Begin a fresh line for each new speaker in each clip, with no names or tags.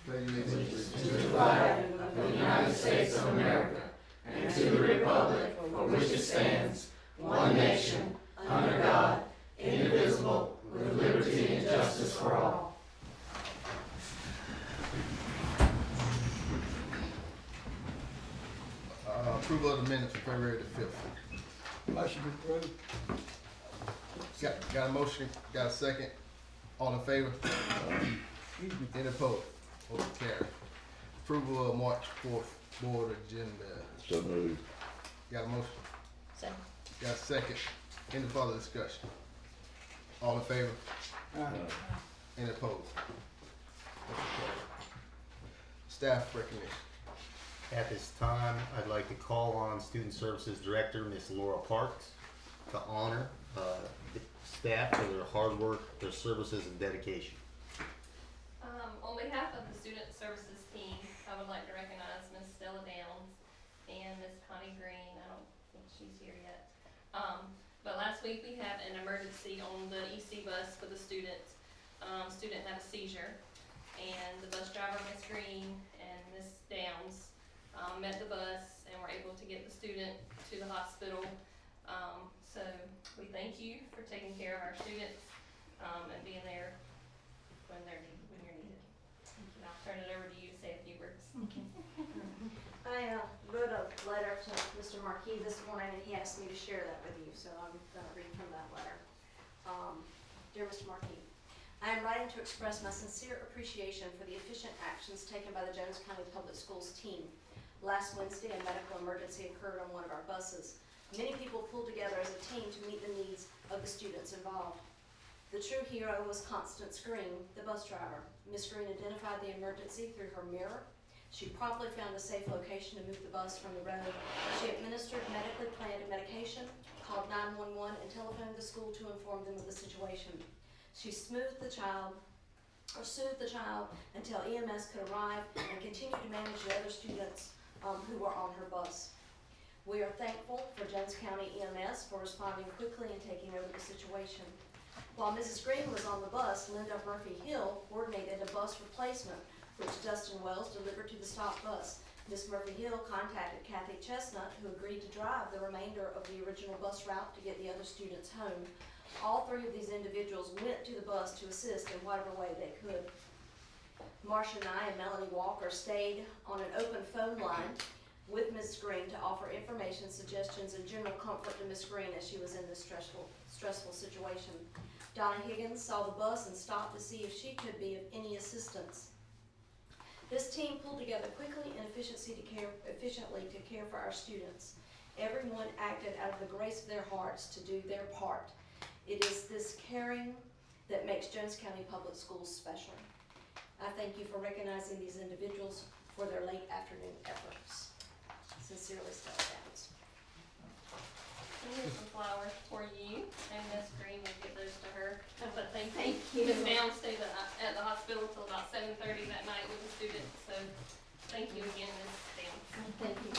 pledge allegiance to the flag of the United States of America and to the republic for which it stands, one nation, under God, indivisible, with liberty and justice for all. Approval of the minutes for February the 5th.
Motion approved.
Got a motion, got a second. All in favor? Any opposed? Motion carried. Approval of March 4th board agenda.
So moved.
Got a motion?
Second.
Got a second. Any further discussion? All in favor? Any opposed? Motion carried. Staff recognition.
At this time, I'd like to call on Student Services Director, Ms. Laura Parks, to honor the staff for their hard work, their services, and dedication.
On behalf of the Student Services team, I would like to recognize Ms. Stella Downs and Ms. Connie Green. I don't think she's here yet. But last week we had an emergency on the EC bus for the student. Student had a seizure, and the bus driver, Ms. Green, and Ms. Downs met the bus and were able to get the student to the hospital. So we thank you for taking care of our students and being there when you're needed. I'll turn it over to you to say a few words.
I wrote a letter to Mr. Marquis this morning, and he asked me to share that with you, so I'm going to read from that letter. Dear Mr. Marquis, I am writing to express my sincere appreciation for the efficient actions taken by the Jones County Public Schools team. Last Wednesday, a medical emergency occurred on one of our buses. Many people pulled together as a team to meet the needs of the students involved. The true hero was Constance Green, the bus driver. Ms. Green identified the emergency through her mirror. She promptly found a safe location to move the bus from the road. She administered medically planned medication, called 911, and telephoned the school to inform them of the situation. She soothed the child until EMS could arrive and continued to manage the other students who were on her bus. We are thankful for Jones County EMS for responding quickly and taking over the situation. While Mrs. Green was on the bus, Linda Murphy-Hill coordinated a bus replacement, which Dustin Wells delivered to the stop bus. Ms. Murphy-Hill contacted Kathy Chestnut, who agreed to drive the remainder of the original bus route to get the other students home. All three of these individuals went to the bus to assist in whatever way they could. Marcia Nye and Melanie Walker stayed on an open phone line with Ms. Green to offer information, suggestions, and general comfort to Ms. Green as she was in this stressful situation. Donna Higgins saw the bus and stopped to see if she could be of any assistance. This team pulled together quickly and efficiently to care for our students. Everyone acted out of the grace of their hearts to do their part. It is this caring that makes Jones County Public Schools special. I thank you for recognizing these individuals for their late afternoon efforts. Sincerely, Stella Downs.
Here's some flowers for you, and Ms. Green will give those to her. But thank
you.
Ms. Downs stayed at the hospital till about 7:30 that night with the students. So thank you again, Ms. Downs.
Thank you.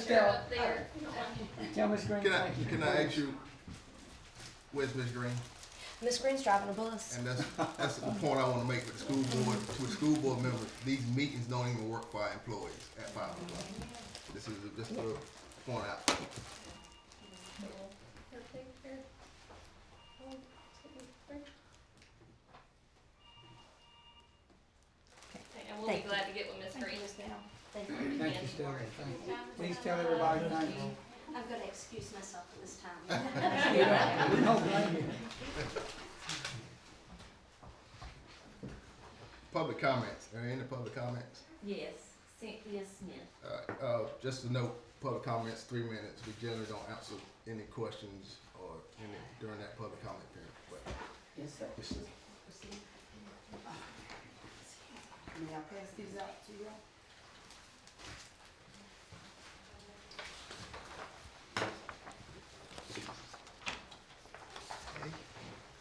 Up there.
Tell Ms. Green thank you.
Can I ask you, where's Ms. Green?
Miss Green's driving a bus.
And that's the point I want to make with the school board, to the school board members. These meetings don't even work for our employees at 5 o'clock. This is just a point out.
And we'll be glad to get with Ms. Green.
Thank you.
Thank you, Stella. Thank you. Please tell everybody thank you.
I'm going to excuse myself for this time.
We don't blame you.
Public comments. Are there any public comments?
Yes, Cynthia Smith.
All right. Just to note, public comments 3 minutes. We generally don't answer any questions or any during that public comment period. But
Yes, sir.
this is-
May I pass these out to you?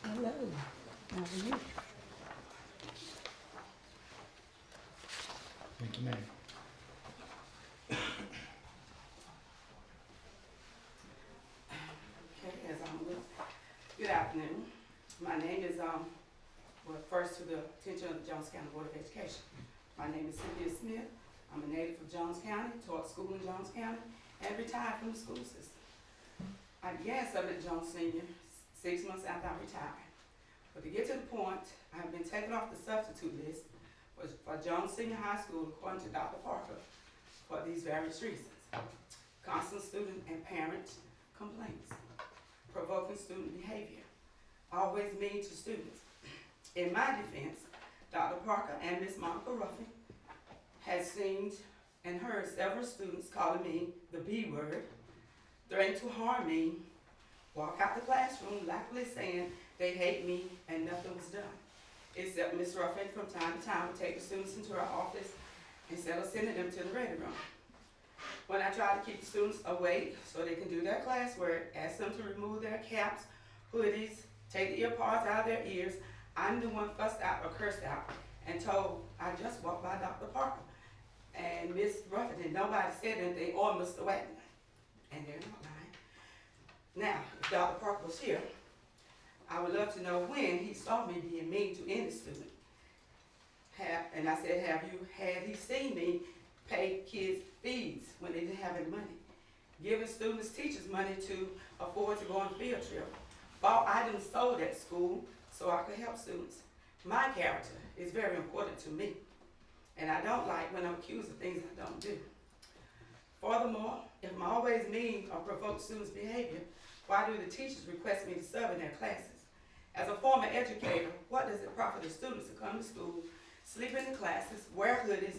Hello. How are you? Thank you, ma'am.
to the attention of the Jones County Board of Education. My name is Cynthia Smith. I'm a native of Jones County, taught school in Jones County, and retired from the school system. I began serving at Jones Senior 6 months after I retired. But to get to the point, I have been taken off the substitute list for Jones Senior High School, according to Dr. Parker, for these various reasons. Constant student and parent complaints, provoking student behavior, always mean to students. In my defense, Dr. Parker and Ms. Monica Ruffin has seen and heard several students calling me the B word, threatening to harm me, walk out the classroom likely saying they hate me and nothing was done. Except Ms. Ruffin from time to time would take the students into her office instead of sending them to the ready room. When I try to keep the students awake so they can do their classwork, ask them to remove their caps, hoodies, take the ear pods out of their ears, I'm the one fussed out or cursed out and told I just walked by Dr. Parker and Ms. Ruffin and nobody said anything, or Mr. Wagner. And they're not lying. Now, if Dr. Parker was here, I would love to know when he saw me being mean to any student. And I said, had he seen me pay kids fees when they didn't have any money? Giving students, teachers money to afford to go on a field trip. Bought items sold at school so I could help students. My character is very important to me. And I don't like when I'm accused of things I don't do. Furthermore, if I'm always mean or provoke students' behavior, why do the teachers request me to serve in their classes? As a former educator, what does it profit the students to come to school, sleep in the classes, wear hoodies,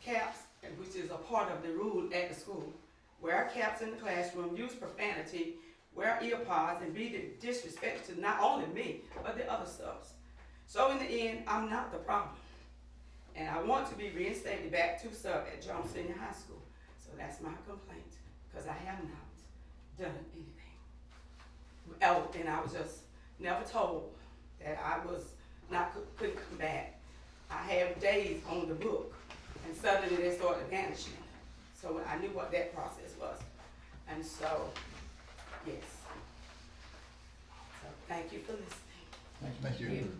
caps, which is a part of the rule at the school, wear caps in the classroom, use profanity, wear ear pods, and be disrespectful to not only me, but the other subs. So in the end, I'm not the problem. And I want to be reinstated back to serve at Jones Senior High School. So that's my complaint, because I have not done anything. Oh, and I was just never told that I was couldn't come back. I have days on the book, and suddenly they started vanishing. So I knew what that process was. And so, yes. So thank you for listening.
Thank you.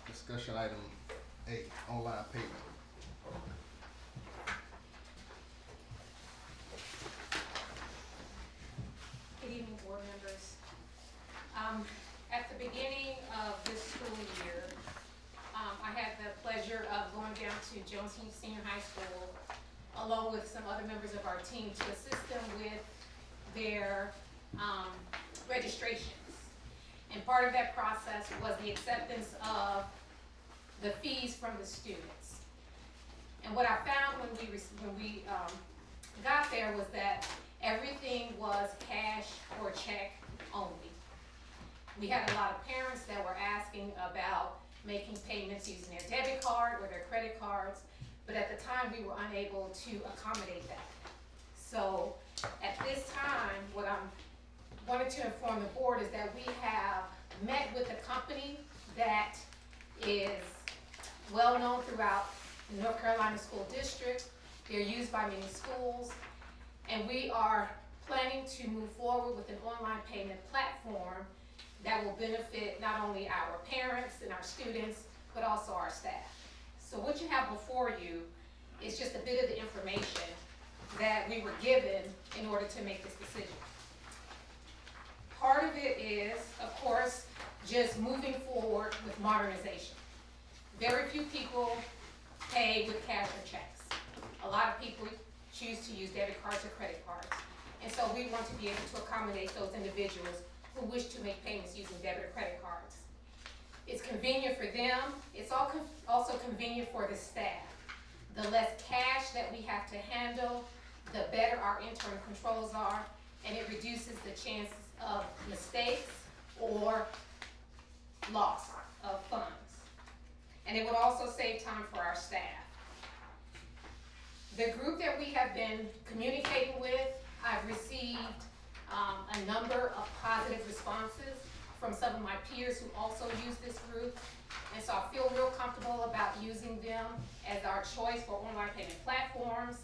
Discussion item 8, online payment.
Good evening, board members. At the beginning of this school year, I had the pleasure of going down to Jones Senior High School along with some other members of our team to assist them with their registrations. And part of that process was the acceptance of the fees from the students. And what I found when we got there was that everything was cash or check only. We had a lot of parents that were asking about making payments using their debit card or their credit cards, but at the time we were unable to accommodate that. So at this time, what I wanted to inform the board is that we have met with a company that is well known throughout the North Carolina School District. They're used by many schools, and we are planning to move forward with an online payment platform that will benefit not only our parents and our students, but also our staff. So what you have before you is just a bit of the information that we were given in order to make this decision. Part of it is, of course, just moving forward with modernization. Very few people pay with cash or checks. A lot of people choose to use debit cards or credit cards. And so we want to be able to accommodate those individuals who wish to make payments using debit or credit cards. It's convenient for them. It's also convenient for the staff. The less cash that we have to handle, the better our internal controls are, and it reduces the chances of mistakes or loss of funds. And it would also save time for our staff. The group that we have been communicating with, I've received a number of positive responses from some of my peers who also use this group. And so I feel real comfortable about using them as our choice for online payment platforms.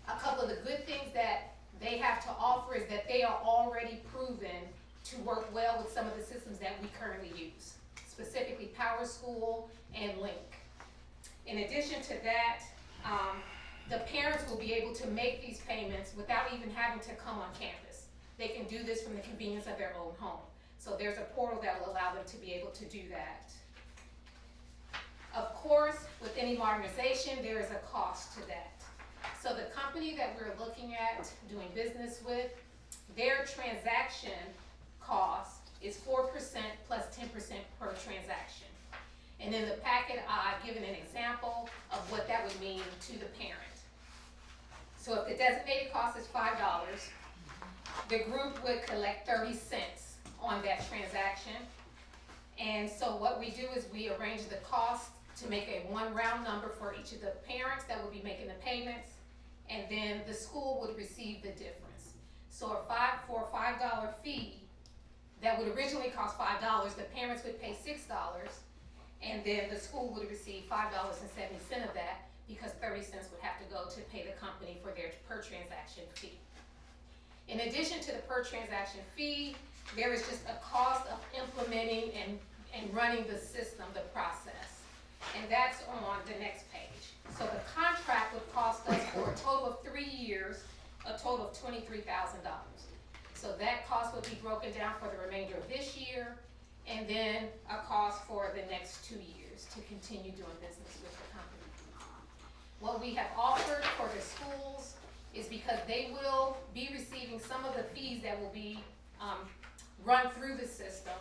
A couple of the good things that they have to offer is that they are already proven to work well with some of the systems that we currently use, specifically PowerSchool and Link. In addition to that, the parents will be able to make these payments without even having to come on campus. They can do this from the convenience of their own home. So there's a portal that will allow them to be able to do that. Of course, with any modernization, there is a cost to that. So the company that we're looking at doing business with, their transaction cost is 4% plus 10% per transaction. And in the packet, I've given an example of what that would mean to the parent. So if the designated cost is $5, the group would collect 30 cents on that transaction. And so what we do is we arrange the cost to make a one round number for each of the parents that would be making the payments, and then the school would receive the difference. So for a $5 fee that would originally cost $5, the parents would pay $6, and then the school would receive $5.70 of that, because 30 cents would have to go to pay the company for their per transaction fee. In addition to the per transaction fee, there is just a cost of implementing and running the system, the process. And that's on the next page. So the contract would cost us for a total of 3 years, a total of $23,000. So that cost would be broken down for the remainder of this year, and then a cost for the next 2 years to continue doing business with the company. What we have offered for the schools is, because they will be receiving some of the fees that will be run through the system,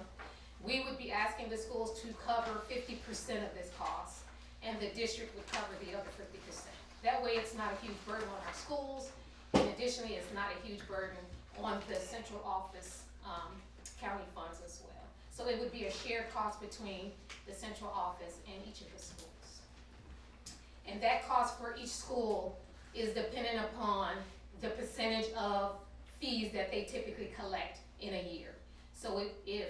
we would be asking the schools to cover 50% of this cost, and the district would cover the other 50%. That way it's not a huge burden on our schools, and additionally it's not a huge burden on the central office county funds as well. So it would be a shared cost between the central office and each of the schools. And that cost for each school is dependent upon the percentage of fees that they typically collect in a year. So if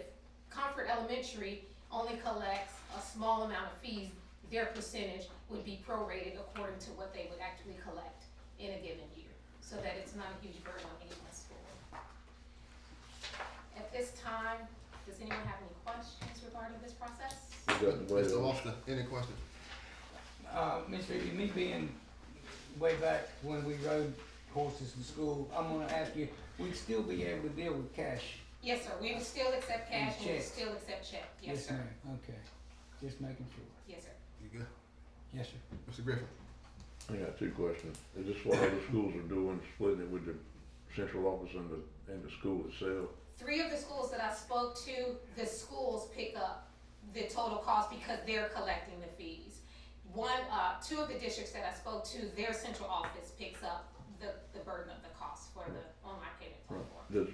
Comfort Elementary only collects a small amount of fees, their percentage would be prorated according to what they would actually collect in a given year, so that it's not a huge burden on any one school. At this time, does anyone have any questions regarding this process?
Mr. Austin, any questions?
Miss Vivian, me being way back when we rode horses to school, I'm gonna ask you, we'd still be able to deal with cash?
Yes, sir, we would still accept cash, and we would
checks.
still accept check, yes, sir.
ma'am. Okay, just making sure.
Yes, sir.
You good?
Yes, sir.
Mr. Griffin?
I got two questions. Is this what other schools are doing, splitting it with the central office and the school itself?
3 of the schools that I spoke to, the schools pick up the total cost because they're collecting the fees. 2 of the districts that I spoke to, their central office picks up the burden of the cost for the online payment platform.
Does,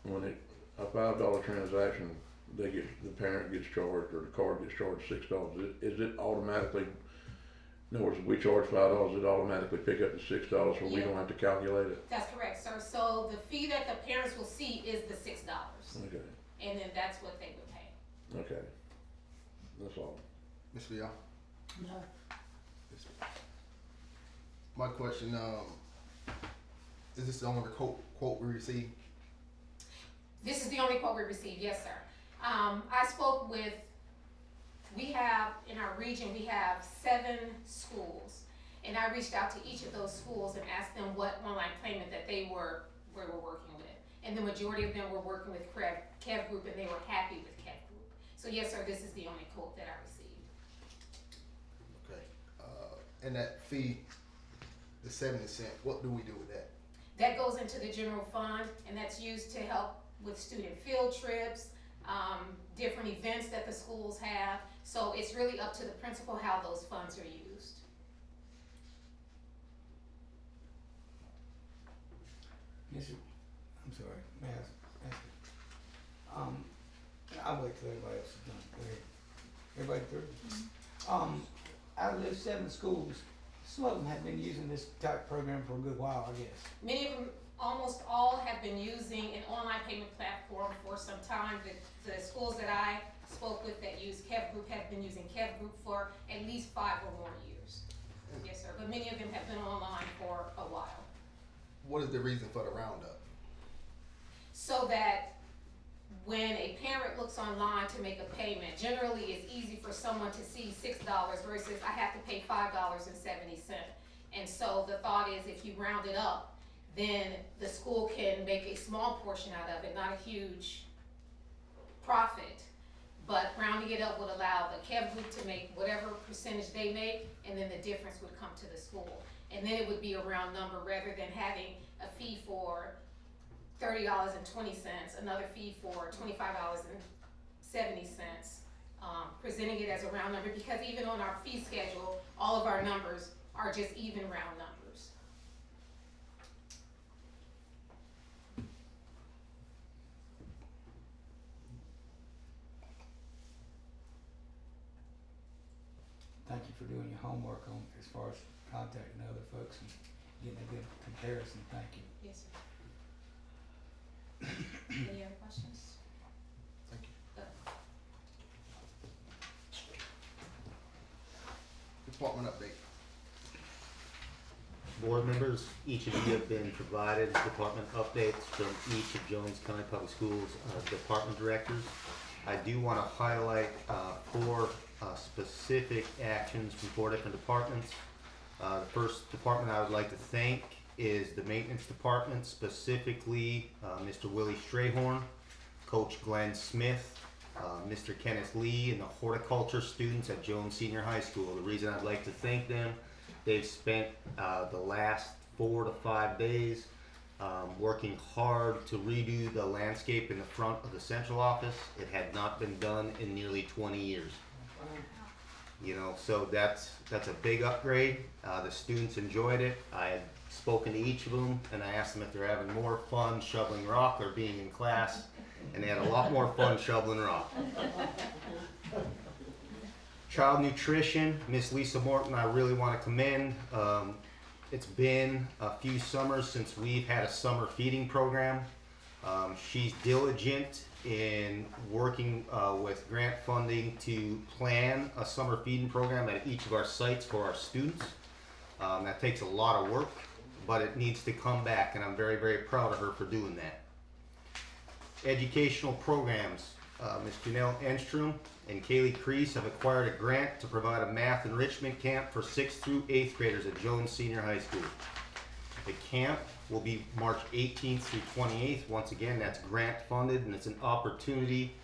when a $5 transaction, the parent gets charged, or the card gets charged $6, is it automatically, in other words, if we charge $5, it automatically pick up the $6, so we
Yeah.
don't have to calculate it?
That's correct, sir. So the fee that the parents will see is the $6,
Okay,
and then that's what they would pay.
okay. That's all.
Ms. Vial?
No.
My question, is this the only quote we received?
This is the only quote we received, yes, sir. I spoke with, in our region, we have 7 schools. And I reached out to each of those schools and asked them what online payment that they were working with. And the majority of them were working with Kev Group, and they were happy with Kev Group. So yes, sir, this is the only quote that I received.
Okay. And that fee, the 70 cent, what do we do with that?
That goes into the general fund, and that's used to help with student field trips, different events that the schools have. So it's really up to the principal how those funds are used.
Yes, sir. I'm sorry, may I ask you? I'll wait till everybody else is done. Go ahead. Everybody through? Out of those 7 schools, some of them have been using this type program for a good while, I guess.
Many of them, almost all, have been using an online payment platform for some time. The schools that I spoke with that use Kev Group have been using Kev Group for at least 5 or more years. Yes, sir, but many of them have been online for a while.
What is the reason for the roundup?
So that when a parent looks online to make a payment, generally it's easy for someone to see $6 versus I have to pay $5.70. And so the thought is if you round it up, then the school can make a small portion out of it, not a huge profit. But rounding it up would allow the KEV group to make whatever percentage they make, and then the difference would come to the school. And then it would be a round number rather than having a fee for $30.20, another fee for $25.70, presenting it as a round number, because even on our fee schedule, all of our numbers are just even round numbers.
Thank you for doing your homework on as far as contacting other folks and getting a good comparison. Thank you.
Yes, sir. Any other questions?
Thank you. Department update.
Board members, each of you have been provided department updates from each of Jones County Public Schools department directors. I do want to highlight four specific actions from four different departments. The first department I would like to thank is the maintenance department, specifically Mr. Willie Strayhorn, Coach Glenn Smith, Mr. Kenneth Lee, and the horticulture students at Jones Senior High School. The reason I'd like to thank them, they've spent the last 4 to 5 days working hard to redo the landscape in the front of the central office. It had not been done in nearly 20 years. You know, so that's a big upgrade. The students enjoyed it. I had spoken to each of them and I asked them if they're having more fun shoveling rock or being in class, and they had a lot more fun shoveling rock. Child nutrition, Miss Lisa Morton, I really want to commend. It's been a few summers since we've had a summer feeding program. She's diligent in working with grant funding to plan a summer feeding program at each of our sites for our students. That takes a lot of work, but it needs to come back, and I'm very, very proud of her for doing that. Educational programs, Ms. Janelle Enstrom and Kaylee Crease have acquired a grant to provide a math enrichment camp for 6th through 8th graders at Jones Senior High School. The camp will be March 18th through 28th. Once again, that's grant funded, and it's an opportunity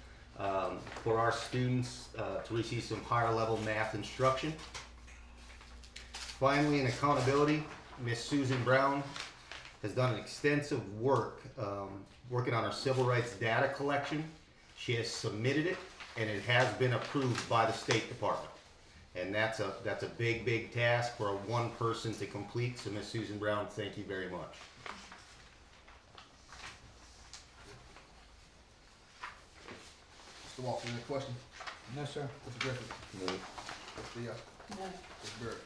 for our students to receive some higher level math instruction. Finally, in accountability, Miss Susan Brown has done extensive work working on our civil rights data collection. She has submitted it, and it has been approved by the State Department. And that's a big, big task for one person to complete. So Miss Susan Brown, thank you very much.
Mr. Walker, any question?
No, sir.
Mr. Griffin?
No.
Mr. Young?
No.
Mr. Bird?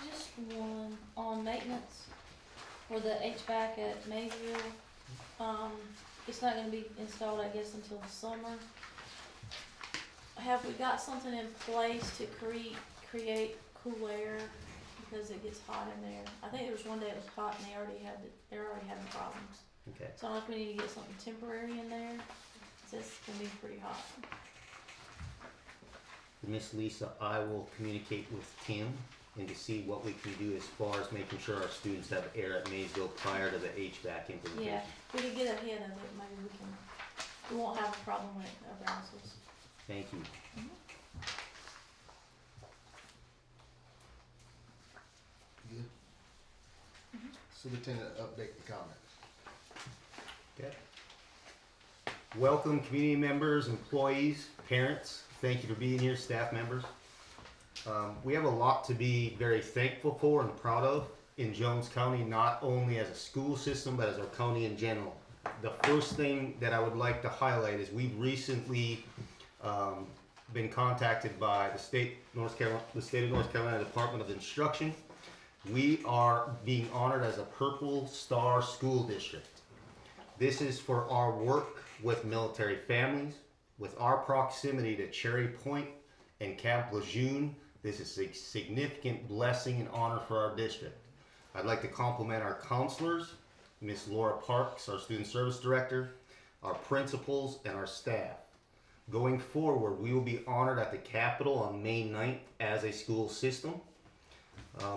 Just one on maintenance for the HVAC at Maysville. It's not gonna be installed, I guess, until the summer. Have we got something in place to create cool air, because it gets hot in there? I think there was one day it was hot and they're already having problems.
Okay.
So I don't know if we need to get something temporary in there, 'cause it's gonna be pretty hot.
Miss Lisa, I will communicate with Tim and to see what we can do as far as making sure our students have air at Maysville prior to the HVAC implementation.
Yeah, if we could get ahead of it, maybe we won't have a problem when it arises.
Thank you.
Good. Superintendent, update and comments.
Okay. Welcome, community members, employees, parents. Thank you for being here, staff members. We have a lot to be very thankful for and proud of in Jones County, not only as a school system, but as our county in general. The first thing that I would like to highlight is we've recently been contacted by the state of North Carolina Department of Instruction. We are being honored as a Purple Star School District. This is for our work with military families, with our proximity to Cherry Point and Camp Lejeune, This is a significant blessing and honor for our district. I'd like to compliment our counselors, Miss Laura Parks, our student service director, our principals, and our staff. Going forward, we will be honored at the Capitol on May 9th as a school system.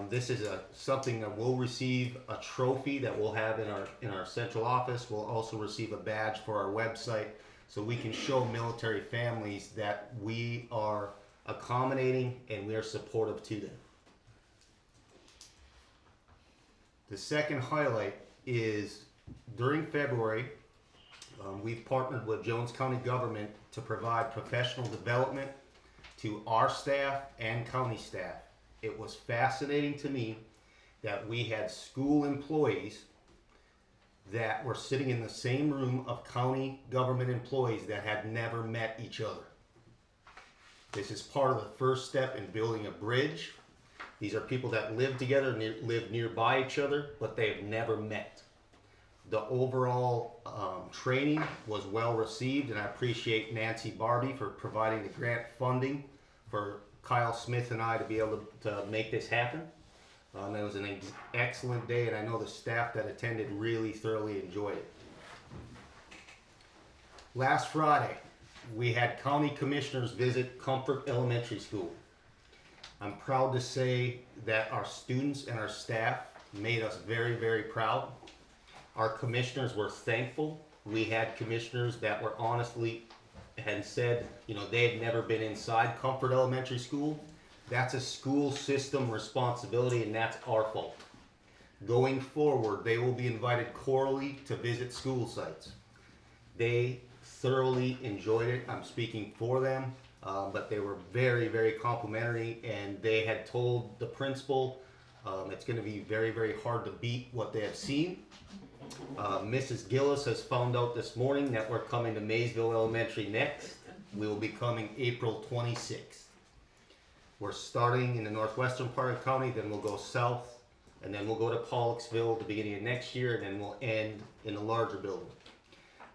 This is something that we'll receive a trophy that we'll have in our central office. We'll also receive a badge for our website so we can show military families that we are accommodating and we are supportive to them. The second highlight is during February, we've partnered with Jones County government to provide professional development to our staff and county staff. It was fascinating to me that we had school employees that were sitting in the same room of county government employees that had never met each other. This is part of the first step in building a bridge. These are people that live together, live nearby each other, but they have never met. The overall training was well received, and I appreciate Nancy Barbie for providing the grant funding for Kyle Smith and I to be able to make this happen. It was an excellent day, and I know the staff that attended really thoroughly enjoyed it. Last Friday, we had county commissioners visit Comfort Elementary School. I'm proud to say that our students and our staff made us very, very proud. Our commissioners were thankful. We had commissioners that were honestly and said, they had never been inside Comfort Elementary School. That's a school system responsibility, and that's our fault. Going forward, they will be invited quarterly to visit school sites. They thoroughly enjoyed it. I'm speaking for them, but they were very, very complimentary, and they had told the principal it's going to be very, very hard to beat what they have seen. Mrs. Gillis has found out this morning that we're coming to Maysville Elementary next. We will be coming April 26th. We're starting in the northwestern part of the county, then we'll go south, and then we'll go to Pollocksville at the beginning of next year, and then we'll end in a larger building.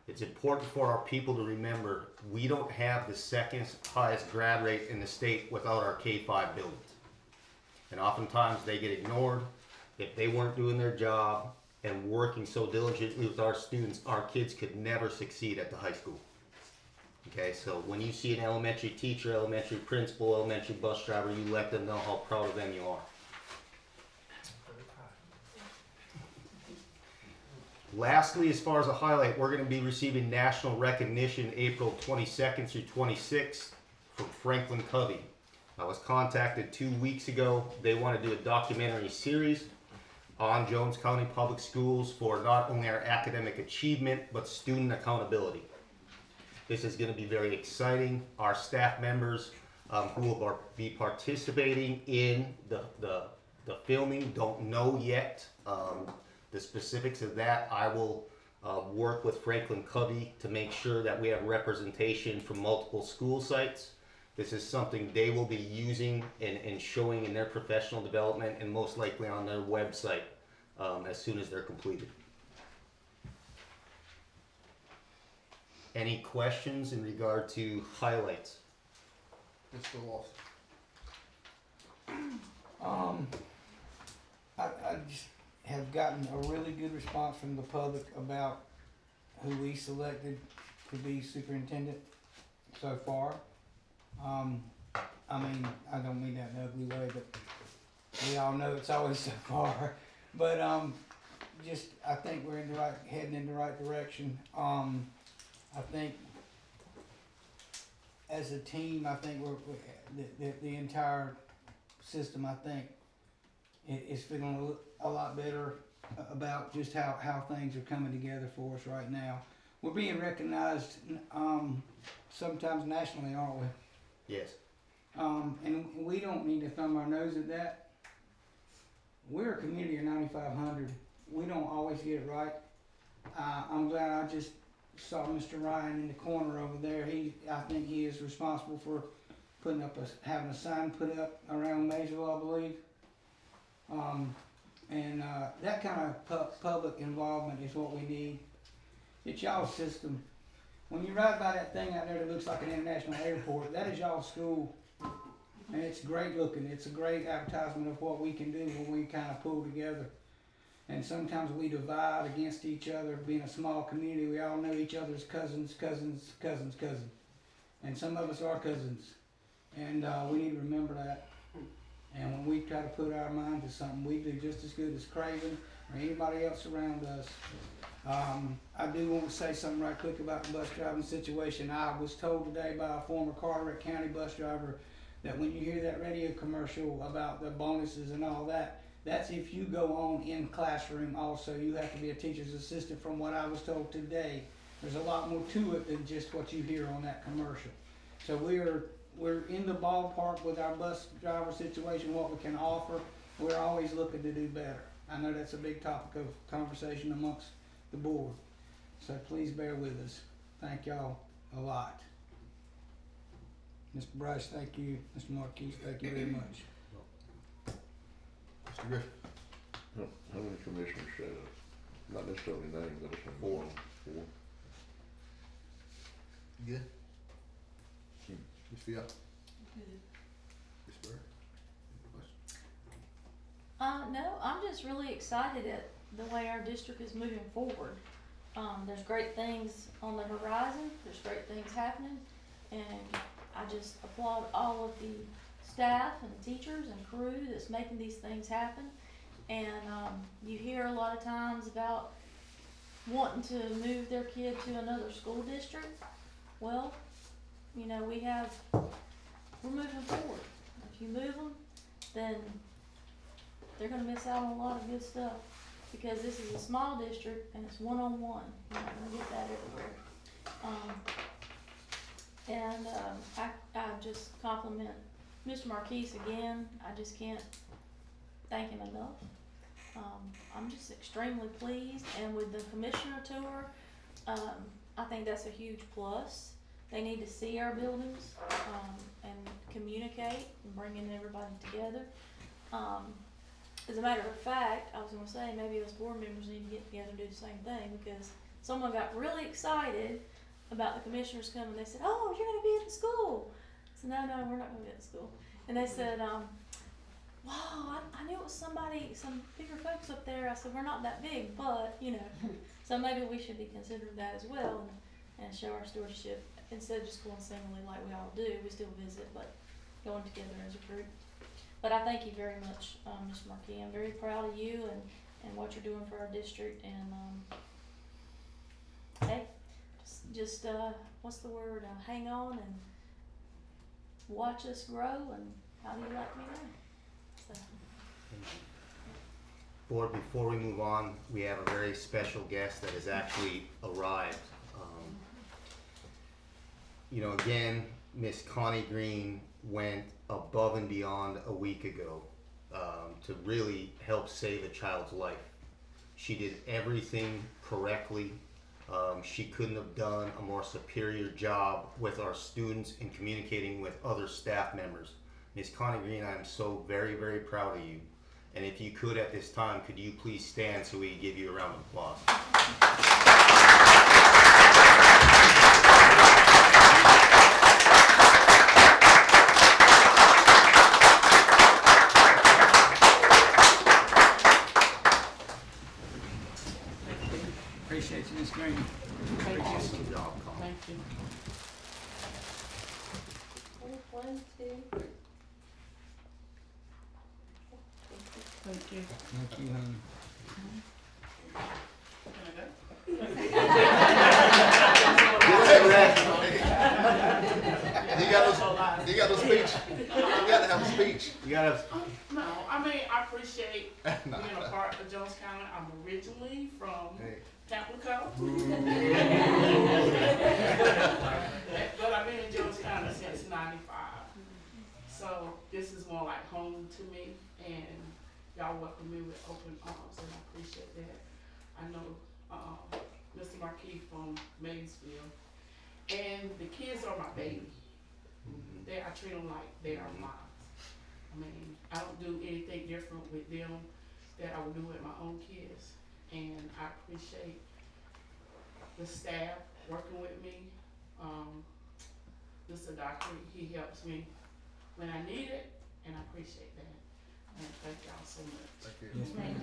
It's important for our people to remember we don't have the second highest grad rate in the state without our K-5 buildings. And oftentimes they get ignored. If they weren't doing their job and working so diligently with our students, our kids could never succeed at the high school. Okay, so when you see an elementary teacher, elementary principal, elementary bus driver, you let them know how proud of them you are. Lastly, as far as a highlight, we're going to be receiving national recognition April 22nd through 26th from Franklin Covey. I was contacted 2 weeks ago. They want to do a documentary series on Jones County Public Schools for not only our academic achievement, but student accountability. This is going to be very exciting. Our staff members who will be participating in the filming don't know yet the specifics of that. I will work with Franklin Covey to make sure that we have representation from multiple school sites. This is something they will be using and showing in their professional development and most likely on their website as soon as they're completed. Any questions in regard to highlights?
Mr. Lawson.
I just have gotten a really good response from the public about who we selected to be superintendent so far. I mean, I don't mean that in an ugly way, but we all know it's always so far. But just I think we're heading in the right direction. I think as a team, I think the entire system, I think, is feeling a lot better about just how things are coming together for us right now. We're being recognized sometimes nationally, aren't we?
Yes.
And we don't need to thumb our nose at that. We're a community of 9,500. We don't always get it right. I'm glad I just saw Mr. Ryan in the corner over there. I think he is responsible for having a sign put up around Maysville, I believe. That kind of public involvement is what we need. It's y'all's system. When you ride by that thing out there that looks like an international airport, that is y'all's school. And it's great looking. It's a great advertisement of what we can do when we kind of pull together. And sometimes we divide against each other. Being a small community, we all know each other's cousins. And some of us are cousins. And we need to remember that. And when we try to put our mind to something, we do just as good as Craven or anybody else around us. I do want to say something right quick about the bus driving situation. I was told today by a former Carteret County bus driver that when you hear that radio commercial about the bonuses and all that, that's if you go on in classroom also. You have to be a teacher's assistant from what I was told today. There's a lot more to it than just what you hear on that commercial. So we're in the ballpark with our bus driver situation, what we can offer. We're always looking to do better. I know that's a big topic of conversation amongst the board. So please bear with us. Thank y'all a lot. Mr. Bryce, thank you. Mr. Marquise, thank you very much.
Mr. Griffin?
How many commissioners showed up? Not necessarily named, but it's four. Four.
You good? Ms. Fiat?
Good.
Ms. Bird?
No, I'm just really excited at the way our district is moving forward. There's great things on the horizon, there's great things happening, and I just applaud all of the staff and teachers and crew that's making these things happen. And you hear a lot of times about wanting to move their kid to another school district. Well, you know, we're moving forward. If you move them, then they're gonna miss out on a lot of good stuff, because this is a small district and it's one-on-one. You're not gonna get that everywhere. I just compliment Mr. Marquise again. I just can't thank him enough. I'm just extremely pleased, and with the commissioner tour, I think that's a huge plus. They need to see our buildings, and communicate and bringing everybody together. As a matter of fact, I was gonna say maybe us board members need to get together and do the same thing, because someone got really excited about the commissioners coming. They said, "Oh, you're gonna be at the school." I said, No, we're not gonna be at the school. And they said, "Wow, I knew it was some bigger folks up there." I said, "We're not that big, but you know." So maybe we should be considering that as well, and show our stewardship instead of just going singly like we all do. We still visit, but going together as a group. But I thank you very much, Mr. Marquis. I'm very proud of you and what you're doing for our district. And hey, just what's the word? Hang on and watch us grow. And how do you like me now? So.
Board, before we move on, we have a very special guest that has actually arrived. Again, Miss Connie Green went above and beyond a week ago to really help save a child's life. She did everything correctly. She couldn't have done a more superior job with our students and communicating with other staff members. Miss Connie Green, I am so very, very proud of you. And if you could at this time, could you please stand so we can give you a round of applause?
Appreciate you, Ms. Green.
Awesome job, Connie.
Thank you.
1, 2, 3.
Thank you.
Thank you, honey.
You got no speech. You got to have a speech.
You gotta.
No, I mean, I appreciate being a part of Jones County. I'm originally from Pamplico. But I've been in Jones County since '95. So this is more like home to me, and y'all welcome me with open arms, and I appreciate that. I know Mr. Marquis from Maysville, and the kids are my baby. I treat them like they are mine. I mean, I don't do anything different with them that I would do with my own kids, and I appreciate the staff working with me. Mr. Doctor, he helps me when I need it, and I appreciate that. And thank y'all so much.
Thank you.
Yes, ma'am.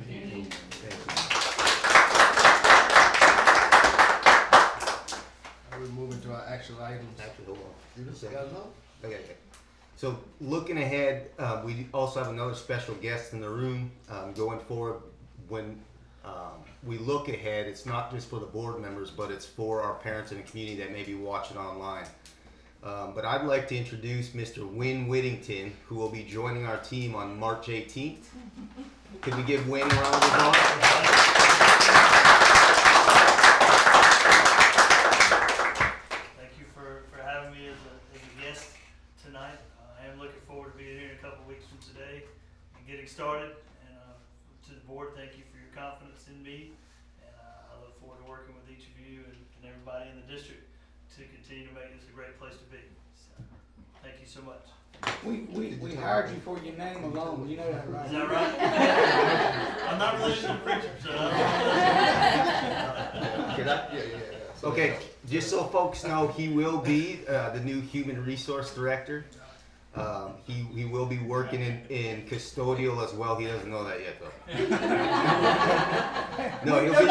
We're moving to our action items.
Actually, hold on.
You just
Okay.
got another?
Okay. So looking ahead, we also have another special guest in the room. Going forward, when we look ahead, it's not just for the board members, but it's for our parents and the community that may be watching online. But I'd like to introduce Mr. Wynn Whittington, who will be joining our team on March 18th. Could we give Wynn a round of applause?
Thank you for having me as a guest tonight. I am looking forward to being here in a couple weeks from today and getting started. And to the board, thank you for your confidence in me. And I look forward to working with each of you and everybody in the district to continue to make this a great place to be. So, thank you so much.
We hired you for your name alone, you know that, right?
Is that right? I'm not really a preacher, so I
Can I?
Yeah.
Okay, just so folks know, he will be the new Human Resource Director. He will be working in custodial as well. He doesn't know that yet, though. No, he'll be.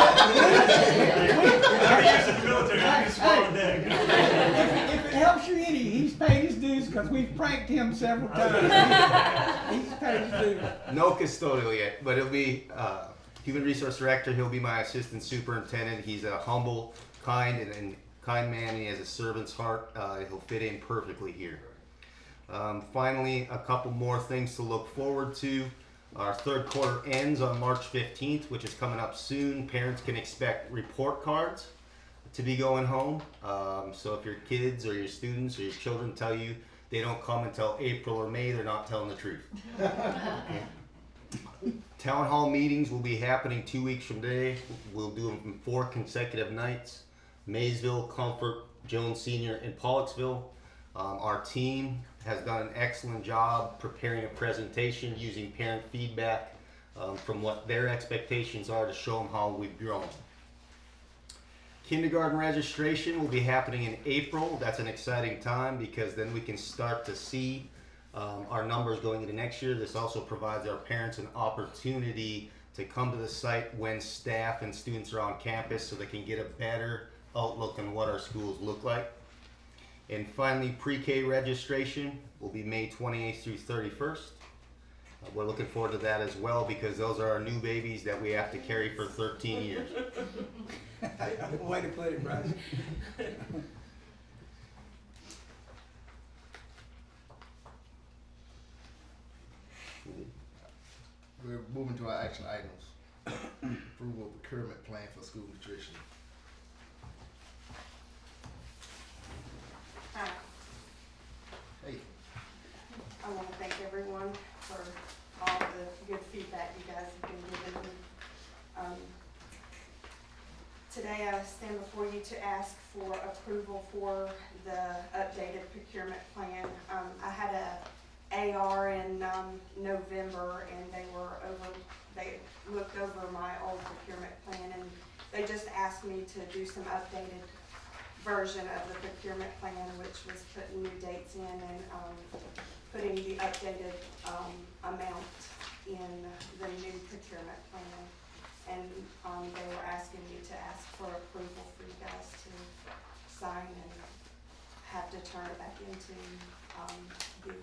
I'm used to the military. I'm just falling down.
If it helps you any, he's paid his dues because we've pranked him several times. He's paid his dues.
No custodial yet, but he'll be Human Resource Director. He'll be my assistant superintendent. He's a humble, kind and kind man, and he has a servant's heart. He'll fit in perfectly here. Finally, a couple more things to look forward to. Our third quarter ends on March 15th, which is coming up soon. Parents can expect report cards to be going home. So if your kids or your students or your children tell you they don't come until April or May, they're not telling the truth. Town hall meetings will be happening 2 weeks from today. We'll do them from 4 consecutive nights. Maysville, Comfort, Jones Senior, and Pollocksville. Our team has done an excellent job preparing a presentation using parent feedback from what their expectations are to show them how we've grown. Kindergarten registration will be happening in April. That's an exciting time because then we can start to see our numbers going into next year. This also provides our parents an opportunity to come to the site when staff and students are on campus so they can get a better outlook on what our schools look like. And finally, pre-K registration will be May 28th through 31st. We're looking forward to that as well because those are our new babies that we have to carry for 13 years.
Way to put it, Bryce.
We're moving to our action items. Approval of procurement plan for school nutrition.
Hi,
Hey,
I want to thank everyone for all the good feedback you guys have been giving me. Today I stand before you to ask for approval for the updated procurement plan. I had a AR in November and they looked over my old procurement plan and they just asked me to do some updated version of the procurement plan, which was putting new dates in and putting the updated amount in the new procurement plan. And they were asking me to ask for approval for you guys to sign and have to turn it back into the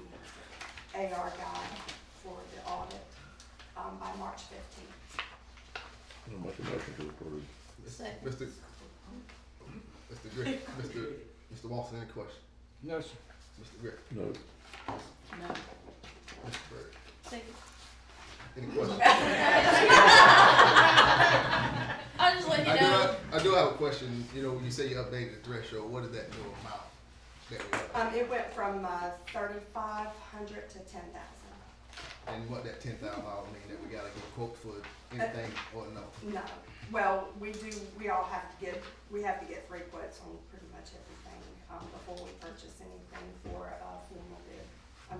AR guide for the audit by March 15th.
I'll make a motion to approve.
Second.
Mr. Griffin, Mr. Watson, any question?
No, sir.
Mr. Griffin,
No.
No.
Mr. Bird,
Second.
any questions?
I'll just let you know.
I do have a question. You know, when you say you updated the threshold, what is that new amount?
It went from 3,500 to 10,000.
And what that $10,000 mean, that we gotta get a quote for anything or no?
No, well, we have to get 3 quotes on pretty much everything, before we purchase anything for a formal bid, for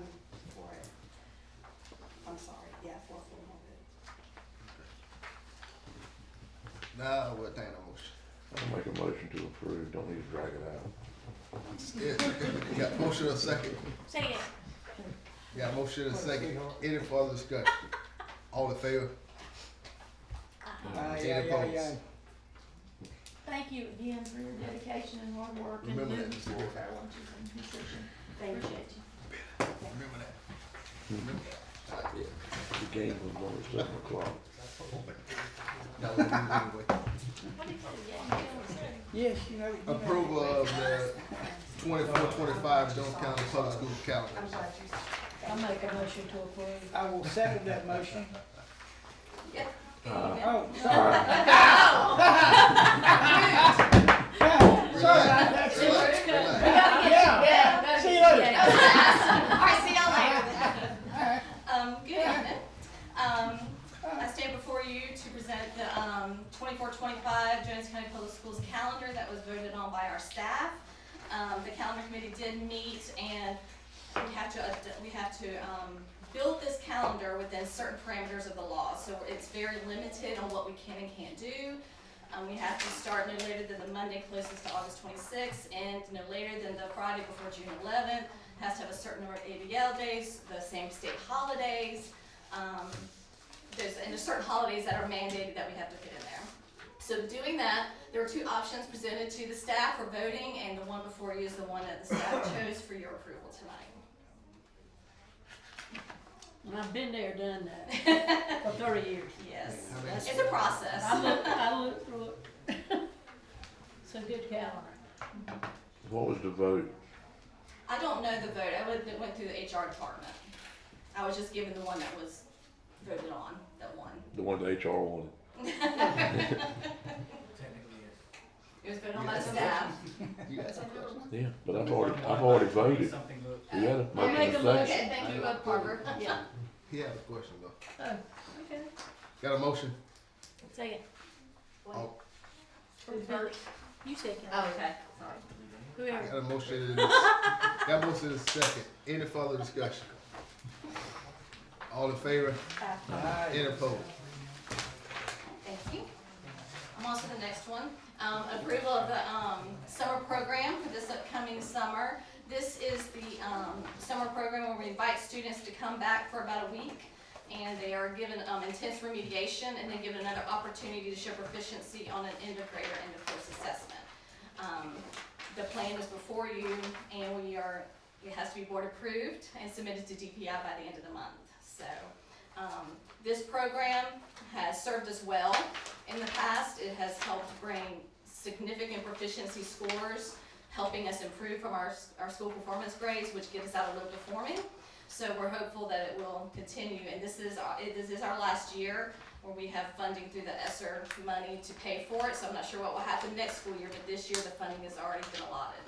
a formal bid.
Now, we'll take a motion.
I'll make a motion to approve, don't need to drag it out.
Yeah, you got a motion or a second?
Say it.
Got a motion and a second. Any further discussion? All in favor? Any opposed?
Thank you again for your dedication and hard work and
Remember that,
moving
Mr.
forward
Griffin.
our lunches and nutrition.
Thank you.
Appreciate you.
Remember that. Remember that.
The game was on at 7 o'clock.
That was anyway.
What did you say? Yeah,
Yes, you know.
Approval of the 24-25 Jones County Public Schools calendar.
I'm glad you said.
I make a motion to approve.
I will second that motion.
Yeah.
Oh, sorry. Sorry, that's it.
Relax, relax.
Yeah. See you later.
All right, see y'all later. Good evening. I stand before you to present the 24-25 Jones County Public Schools calendar that was voted on by our staff. The calendar committee did meet, and we have to build this calendar within certain parameters of the law. So it's very limited on what we can and can't do. We have to start no later than the Monday closest to August 26th, and no later than the Friday before June 11th. Has to have a certain number of ABL days, the same state holidays. There's certain holidays that are mandated that we have to fit in there. So doing that, there were two options presented to the staff for voting, and the one before you is the one that the staff chose for your approval tonight.
And I've been there, done that for 30 years.
Yes,
How many-
it's a process.
I looked through it. It's a good calendar.
What was the vote?
I don't know the vote. It went through the HR department. I was just given the one that was voted on, that won.
The one the HR wanted.
It was voted on by the staff.
You got some questions?
Yeah, but I've already voted. You got a
I'll make
motion
a
and a second.
Okay, thank you, Barbara. Yeah.
He had a question though.
Oh, okay.
Got a motion?
Second.
All-
Who's first? You second.
Oh, okay, sorry.
Whoever.
Got a motion and got a motion and a second. Any further discussion? All in favor? Any opposed?
Thank you. I'm on to the next one. Approval of the summer program for this upcoming summer. This is the summer program where we invite students to come back for about a week, and they are given intense remediation and then given another opportunity to show proficiency on an end of grade or end of course assessment. The plan is before you, and it has to be board approved and submitted to DPI by the end of the month. So this program has served us well in the past. It has helped bring significant proficiency scores, helping us improve from our school performance grades, which get us out of low performing. So we're hopeful that it will continue, and this is our last year where we have funding through the ESSER money to pay for it. So I'm not sure what will happen next school year, but this year the funding has already been allotted.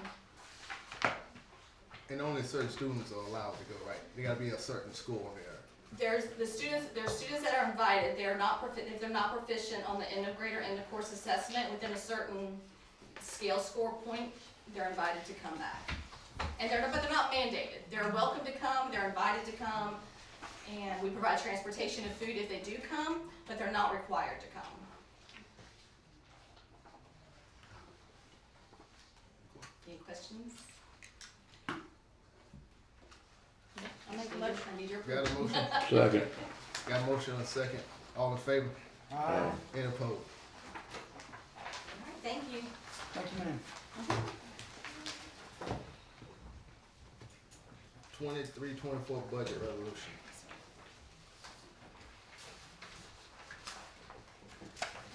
And only certain students are allowed to go, right? They gotta be a certain score there.
There's students that are invited. If they're not proficient on the end of grade or end of course assessment within a certain scale score point, they're invited to come back. And but they're not mandated. They're welcome to come, they're invited to come, and we provide transportation and food if they do come, but they're not required to come. Any questions?
I make a motion.
I need your
Got
approval.
a motion?
Second.
Got a motion and a second. All in favor?
Aye.
Any opposed?
All right, thank you.
Thank you, ma'am.
23-24 budget resolution.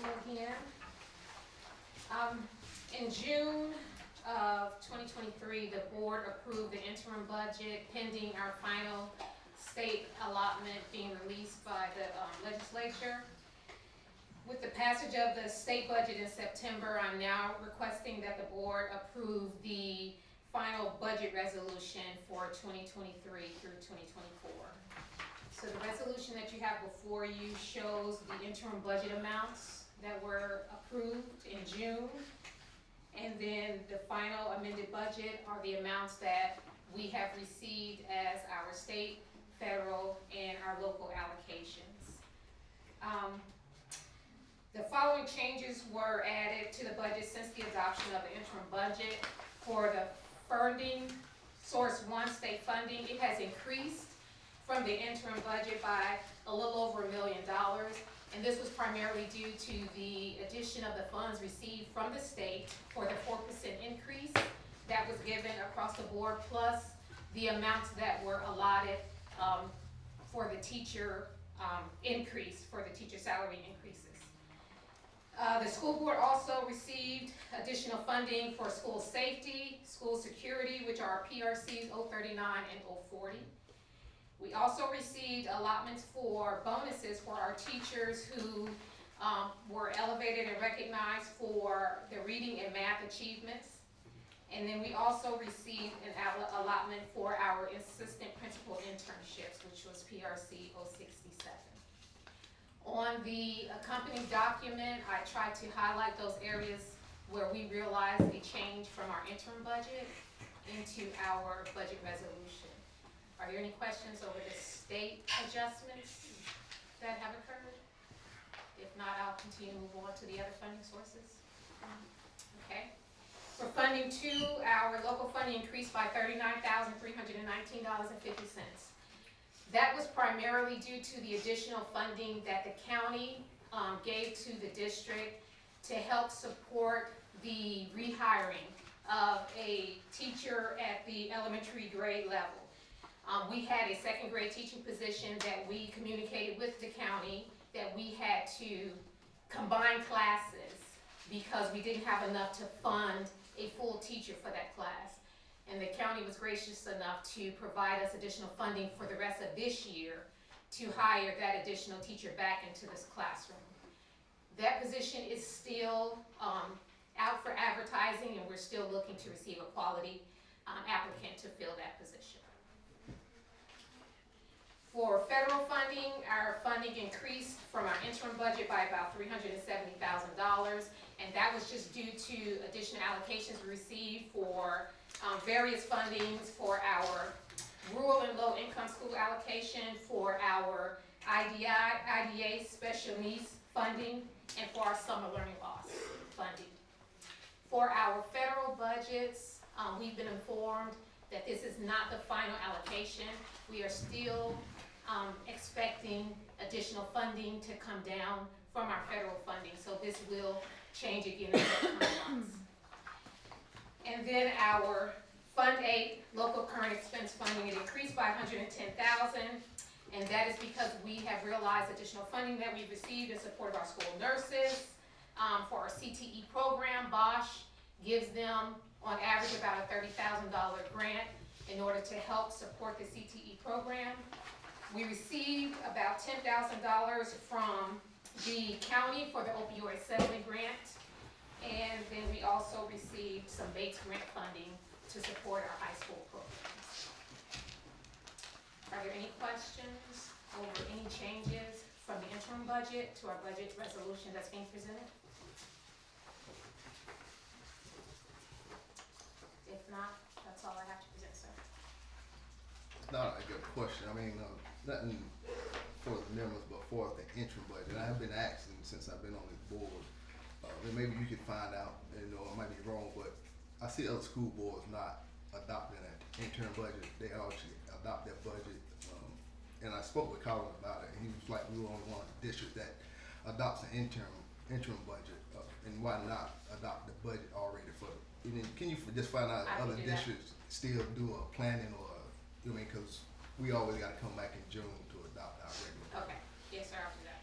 Hello again. In June of 2023, the board approved the interim budget pending our final state allotment being released by the legislature. With the passage of the state budget in September, I'm now requesting that the board approve the final budget resolution for 2023 through 2024. So the resolution that you have before you shows the interim budget amounts that were approved in June. And then the final amended budget are the amounts that we have received as our state, federal, and our local allocations. The following changes were added to the budget since the adoption of the interim budget. For the funding, source one, state funding, it has increased from the interim budget by a little over $1 million. And this was primarily due to the addition of the funds received from the state for the 4% increase that was given across the board, plus the amounts that were allotted for the teacher increase, for the teacher salary increases. The school board also received additional funding for school safety, school security, which are PRCs 039 and 040. We also received allotments for bonuses for our teachers who were elevated and recognized for their reading and math achievements. And then we also received an allotment for our assistant principal internships, which was PRC 067. On the accompanying document, I tried to highlight those areas where we realized a change from our interim budget into our budget resolution. Are there any questions over the state adjustments that have occurred? If not, I'll continue to move on to the other funding sources. Okay. For funding two, our local funding increased by $39,319.50. That was primarily due to the additional funding that the county gave to the district to help support the rehiring of a teacher at the elementary grade level. We had a second grade teaching position that we communicated with the county that we had to combine classes because we didn't have enough to fund a full teacher for that class. And the county was gracious enough to provide us additional funding for the rest of this year to hire that additional teacher back into this classroom. That position is still out for advertising, and we're still looking to receive a quality applicant to fill that position. For federal funding, our funding increased from our interim budget by about $370,000, and that was just due to additional allocations we received for various fundings for our rural and low-income school allocation, for our IDA special needs funding, and for our summer learning loss funding. For our federal budgets, we've been informed that this is not the final allocation. We are still expecting additional funding to come down from our federal funding, so this will change again in the coming months. And then our Fund 8 local current expense funding, it increased by $110,000, and that is because we have realized additional funding that we've received in support of our school nurses. For our CTE program, Bosch gives them on average about a $30,000 grant in order to help support the CTE program. We received about $10,000 from the county for the opioid settlement grant, and then we also received some Bates grant funding to support our high school programs. Are there any questions over any changes from the interim budget to our budget resolution that's being presented? If not, that's all I have to present, sir.
Not a good question. I mean, nothing for the members, but for the interim budget. I have been asking since I've been on this board. And maybe you can find out, I might be wrong, but I see other school boards not adopting an interim budget. They actually adopt their budget. And I spoke with Colin about it, and he was like, we were only one of the districts that adopts an interim budget. And why not adopt the budget already for the, can you just find out if other districts still do a planning or, because we always got to come back in June to adopt our regular budget.
Okay, yes, sir, I'll do that.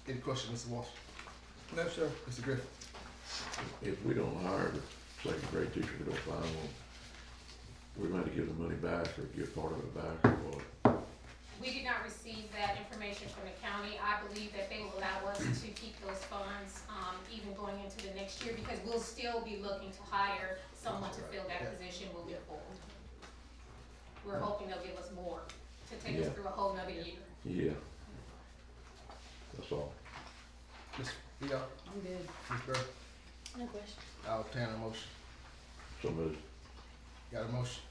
Any questions, Mr. Walsh?
No, sir.
Mr. Griffin?
If we don't hire the second grade teacher, we don't find one, we might have to give the money back or give part of it back or what?
We did not receive that information from the county. I believe that they will allow us to keep those funds, even going into the next year, because we'll still be looking to hire someone to fill that position moving forward. We're hoping they'll give us more to take us through a whole nother year.
Yeah. That's all.
Ms. Bia?
I'm good.
Ms. Burr?
No question.
I'll obtain a motion.
So moved.
Got a motion?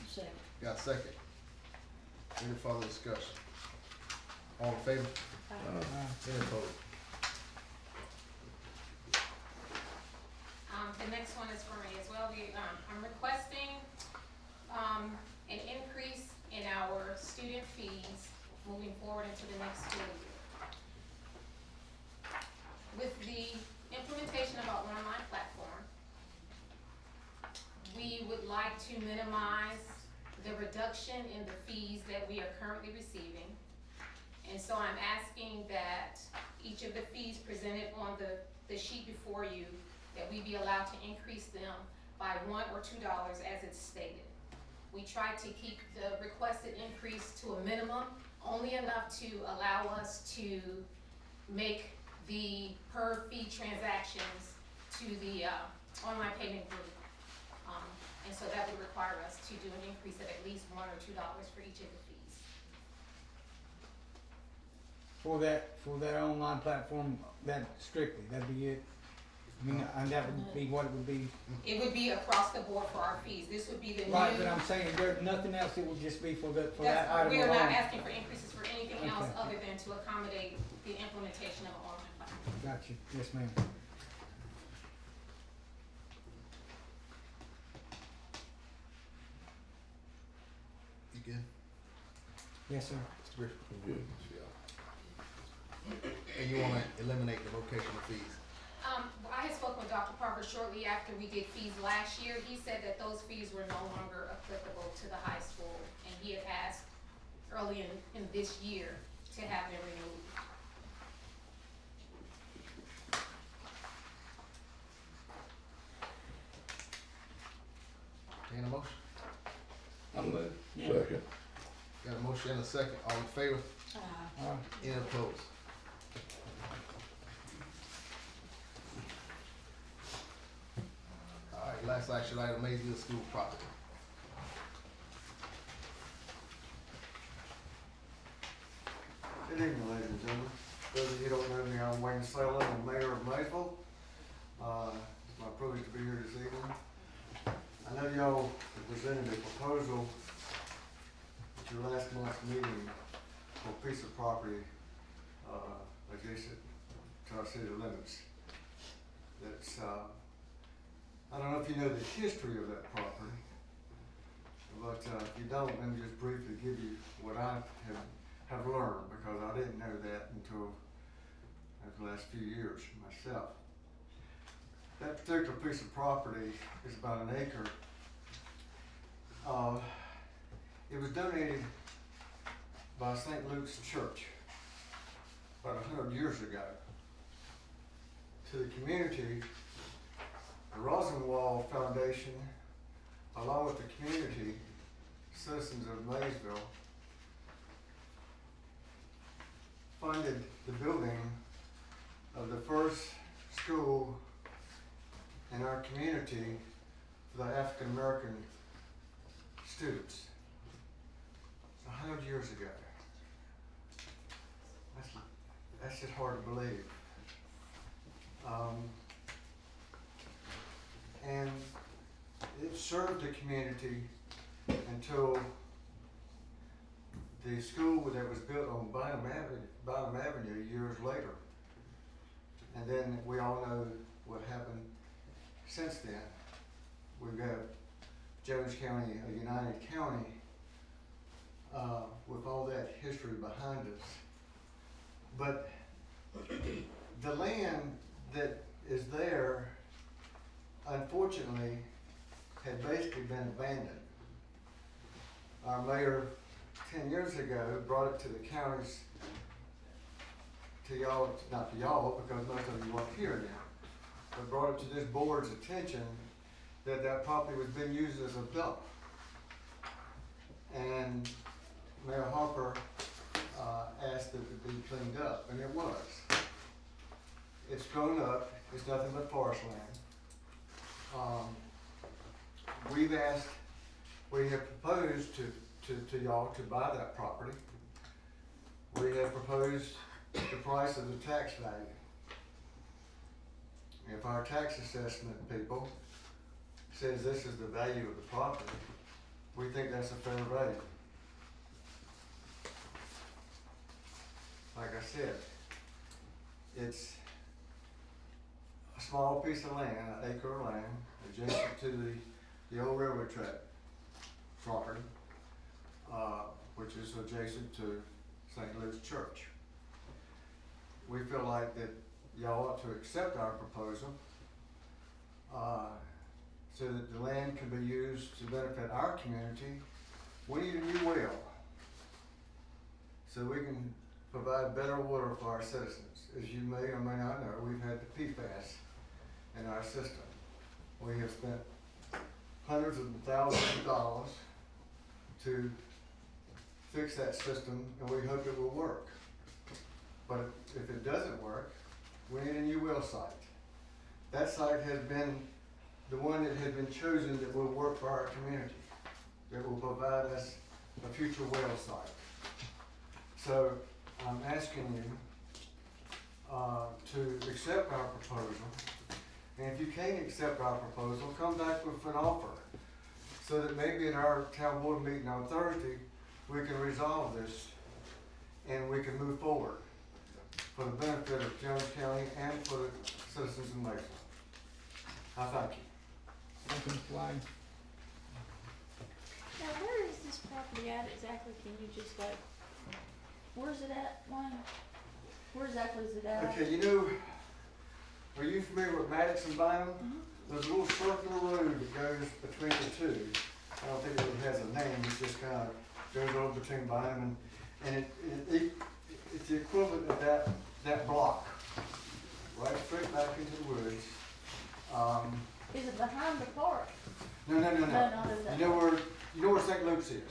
Second.
Got a second? Any further discussion? All in favor? Any opposed?
The the next one is for me as well. I'm requesting, an increase in our student fees moving forward into the next school year. With the implementation of our online platform, we would like to minimize the reduction in the fees that we are currently receiving. And so I'm asking that each of the fees presented on the sheet before you, that we be allowed to increase them by $1 or $2 as it's stated. We try to keep the requested increase to a minimum, only enough to allow us to make the per fee transactions to the online payment group. And so that would require us to do an increase of at least $1 or $2 for each of the fees.
For that online platform, that strictly, that'd be it? I mean, and that would be what it would be?
It would be across the board for our fees. This would be the new.
Right, but I'm saying there's nothing else, it would just be for that item alone?
We are not asking for increases for anything else
Okay.
other than to accommodate the implementation of an online platform.
Got you, yes ma'am.
You good?
Yes, sir.
Mr. Griffin?
Good.
And you wanna eliminate the vocational fees?
I had spoken with Dr. Parker shortly after we did fees last year. He said that those fees were no longer applicable to the high school, and he had asked early in this year to have them removed.
Any motion?
I'll move.
Second.
Got a motion and a second, all in favor?
Alright.
Any opposed? Alright, last action item, Maysville School property.
Good evening, ladies and gentlemen. Those of you who don't know me, I'm Wayne Salem, I'm mayor of Maysville. It's my privilege to be here this evening. I know y'all presented a proposal at your last month's meeting for a piece of property adjacent to our city limits. That's, I don't know if you know the history of that property, but if you don't, let me just briefly give you what I have learned, because I didn't know that until the last few years myself. That particular piece of property is about an acre. It was donated by St. Luke's Church about 100 years ago to the community. The Rosenwald Foundation, along with the community, citizens of Maysville, funded the building of the first school in our community for the African American students. It's 100 years ago. That's just hard to believe. And it served the community until the school that was built on Bynum Avenue years later. And then we all know what happened since then. We've got Jones County, a united county, with all that history behind us. But the land that is there, unfortunately, had basically been abandoned. Our mayor 10 years ago brought it to the county's, to y'all, not to y'all, because most of you weren't here then, but brought it to this board's attention that that property was being used as a dump. And Mayor Harper asked that it be cleaned up, and it was. It's grown up, it's nothing but forest land. We have proposed to y'all to buy that property. We have proposed the price of the tax value. If our tax assessment people says this is the value of the property, we think that's a fair value. Like I said, it's a small piece of land, an acre of land, adjacent to the old railroad track property, which is adjacent to St. Luke's Church. We feel like that y'all ought to accept our proposal, so that the land can be used to benefit our community. We need a new well, so we can provide better water for our citizens. As you may or may not know, we've had the PFAS in our system. We have spent hundreds of thousands of dollars to fix that system, and we hope it will work. But if it doesn't work, we need a new well site. That site has been the one that has been chosen that will work for our community, that will provide us a future well site. So I'm asking you to accept our proposal. And if you can't accept our proposal, come back with an offer so that maybe at our town board meeting on Thursday, we can resolve this and we can move forward for the benefit of Jones County and for the citizens in Mason. I thank you.
Thank you, Mr. White.
Now, where is this property at exactly? Can you just where's it at, Wayne? Where exactly is it at?
Okay, you know, are you familiar with Maddox and Bynum? There's a little circular road that goes between the two. I don't think it really has a name, it just kind of goes over between Bynum and it's the equivalent of that block, right straight back into the woods.
Is it behind the park?
No.
No, not over that.
You know where St. Luke's is?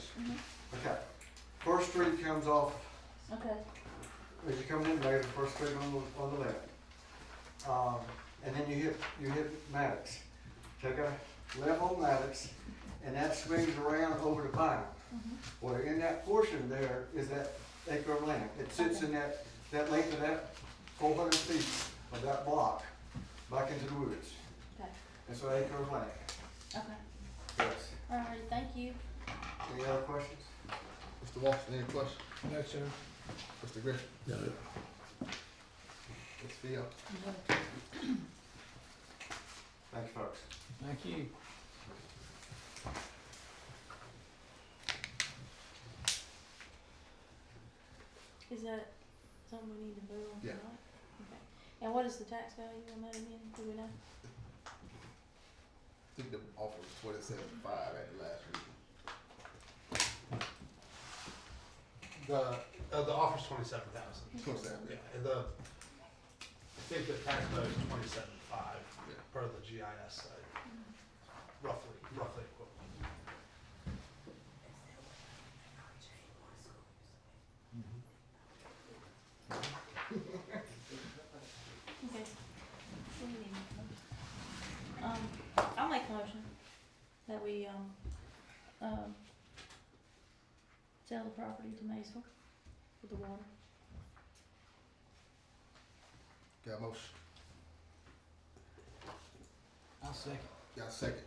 Okay. First Street comes off,
Okay.
as you come in there, the first street on the left. And then you hit Maddox. Take a left on Maddox, and that swings around over to Bynum. Well, in that portion there is that acre of land. It sits in that length of that 400 feet of that block back into the woods.
Okay.
It's an acre of land.
Okay.
Yes.
All right. Thank you.
Any other questions?
Mr. Walton, any questions?
No, sir.
Mr. Griffin?
No.
Ms. Phil?
Thank you, folks.
Thank you.
Is that something we need to vote on
Yeah.
tonight? Okay. And what is the tax value on that again? Do we know?
I think the offer was 47.5 at the last meeting.
The offer's 27,000.
27,
Yeah, and I think the tax value is 27.5
Yeah.
per the GIS site. Roughly equivalent.
Okay. What do you need? I'll make a motion that we, sell the property to Maysville for the water.
Got a motion?
I'll second.
Got a second?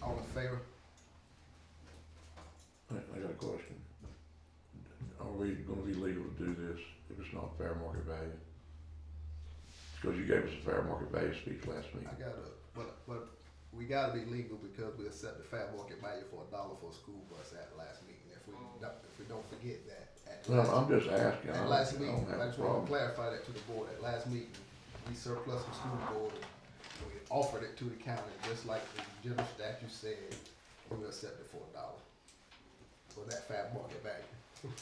All in favor?
I got a question. Are we gonna be legal to do this if it's not fair market value? Because you gave us a fair market value speech last meeting.
But we gotta be legal because we accept the fair market value for $1 for a school bus at last meeting. If we don't forget that.
No, I'm just asking.
At
I
last
don't
meeting,
have
I
a
just want
problem.
to clarify that to the board. At last meeting, we surplus the school board, and we offered it to the county, just like the general statute said, we will accept it for $1 for that fair market value.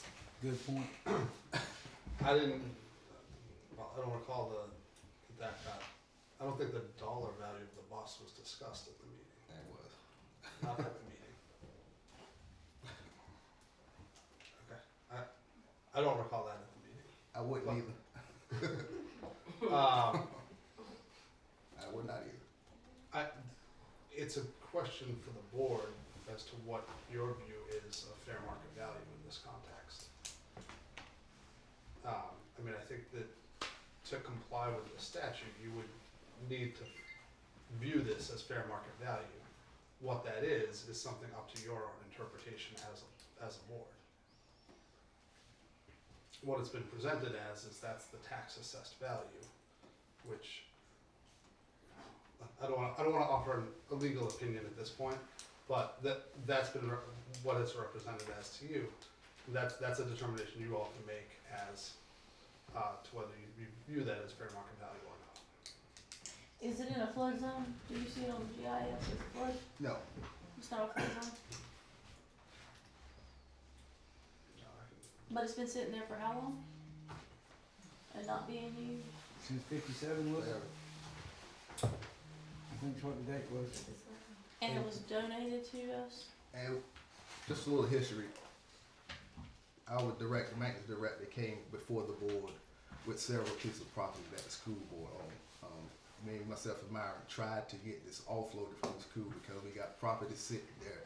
Good point.
I don't recall I don't think the dollar value of the bus was discussed at the meeting.
That was.
Not at the meeting. Okay. I don't recall that at the meeting.
I wouldn't either.
Um,
I would not either.
It's a question for the board as to what your view is of fair market value in this context. I mean, I think that to comply with the statute, you would need to view this as fair market value. What that is something up to your interpretation as a board. What it's been presented as is that's the tax assessed value, which
I don't wanna offer a legal opinion at this point, but that's been what it's represented as to you. That's a determination you all can make as, to whether you view that as fair market value or not.
Is it in a flood zone? Do you see it on the GIS as a flood?
No,
It's not a flood zone? But it's been sitting there for how long? And not being used?
Since 57, was it? I think that's what the date was.
And it was donated to us?
and just a little history. Our maintenance director came before the board with several pieces of property that the school board owned. Me, myself, and Myron tried to get this offloaded from the school because we got property sitting there,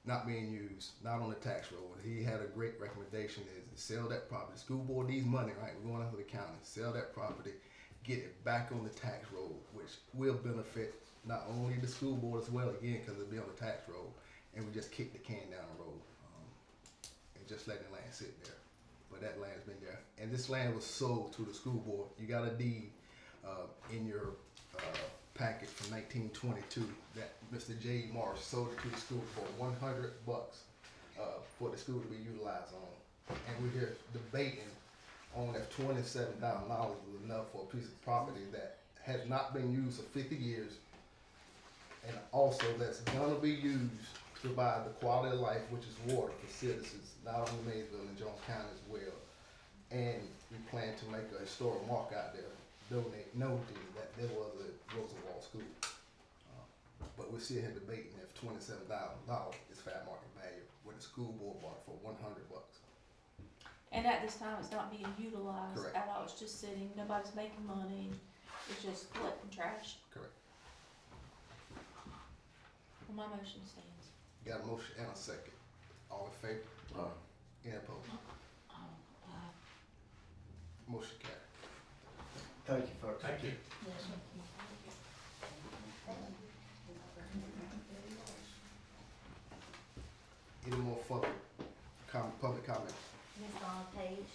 not being used, not on the tax roll. He had a great recommendation: is to sell that property. The school board needs money, right? We're going after the county. Sell that property, get it back on the tax roll, which will benefit not only the school board as well, again, because it'll be on the tax roll, and we just kick the can down the road and just letting the land sit there. But that land's been there, and this land was sold to the school board. You got a deed in your packet from 1922 that Mr. J. Morris sold it to the school for $100 for the school to be utilized on. And we're here debating on if $27,000 was enough for a piece of property that has not been used for 50 years, and also that's gonna be used to provide the quality of life, which is water for citizens, not only Maysville and Jones County as well. And we plan to make a historic mark out there, noting that there was a Roosevelt school. But we're sitting here debating if $27,000 is fair market value when the school board bought it for $100.
And at this time, it's not being utilized
Correct.
at all. It's just sitting. Nobody's making money. It's just collecting trash.
Correct.
Well, my motion stands.
Got a motion and a second. All in favor? Any opposed? Motion carried.
Thank you, folks.
Thank you.
Any more further public comment?
Ms. Donna Page.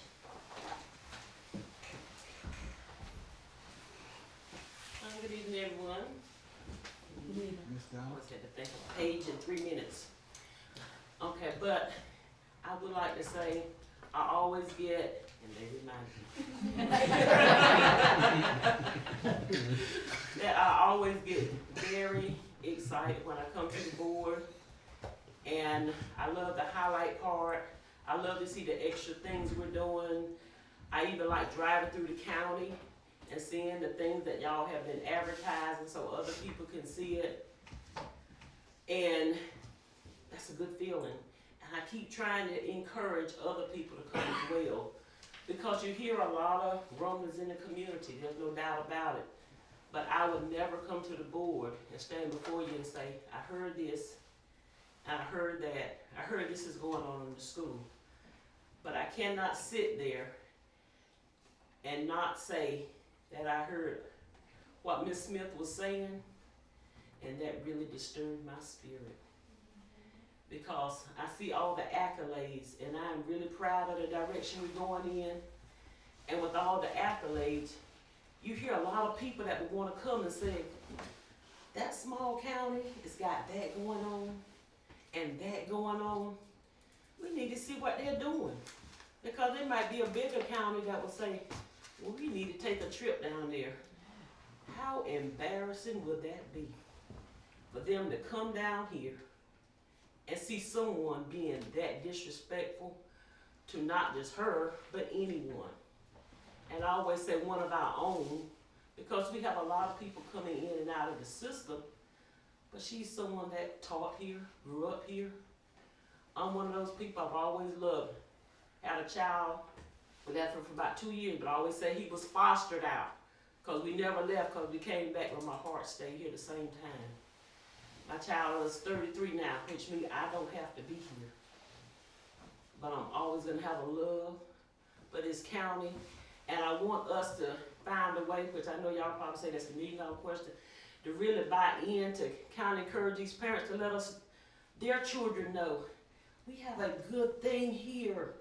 Good evening, everyone.
Ms.
I
Donald?
was at the thing, page in 3 minutes. Okay, but I would like to say, I always get, and they remind me, that I always get very excited when I come to the board. And I love the highlight part. I love to see the extra things we're doing. I even like driving through the county and seeing the things that y'all have been advertising so other people can see it. And that's a good feeling. And I keep trying to encourage other people to come as well. Because you hear a lot of rumblings in the community, there's no doubt about it. But I would never come to the board and stand before you and say, I heard this, and I heard that, I heard this is going on in the school. But I cannot sit there and not say that I heard what Miss Smith was saying, and that really disturbed my spirit. Because I see all the accolades, and I'm really proud of the direction we're going in. And with all the accolades, you hear a lot of people that would want to come and say, that small county has got that going on, and that going on. We need to see what they're doing. Because there might be a bigger county that will say, well, we need to take a trip down there. How embarrassing would that be for them to come down here and see someone being that disrespectful to not just her, but anyone. And I always say one of our own, because we have a lot of people coming in and out of the system, but she's someone that taught here, grew up here. I'm one of those people I've always loved. Had a child, we left him for about 2 years, but I always say he was fostered out, because we never left, because we came back when my heart stayed here the same time. My child is 33 now, which means I don't have to be here. But I'm always gonna have a love for this county, and I want us to find a way, which I know y'all probably say that's $1 million question, to really buy in, to kind of encourage these parents to let us, their children know, we have a good thing here.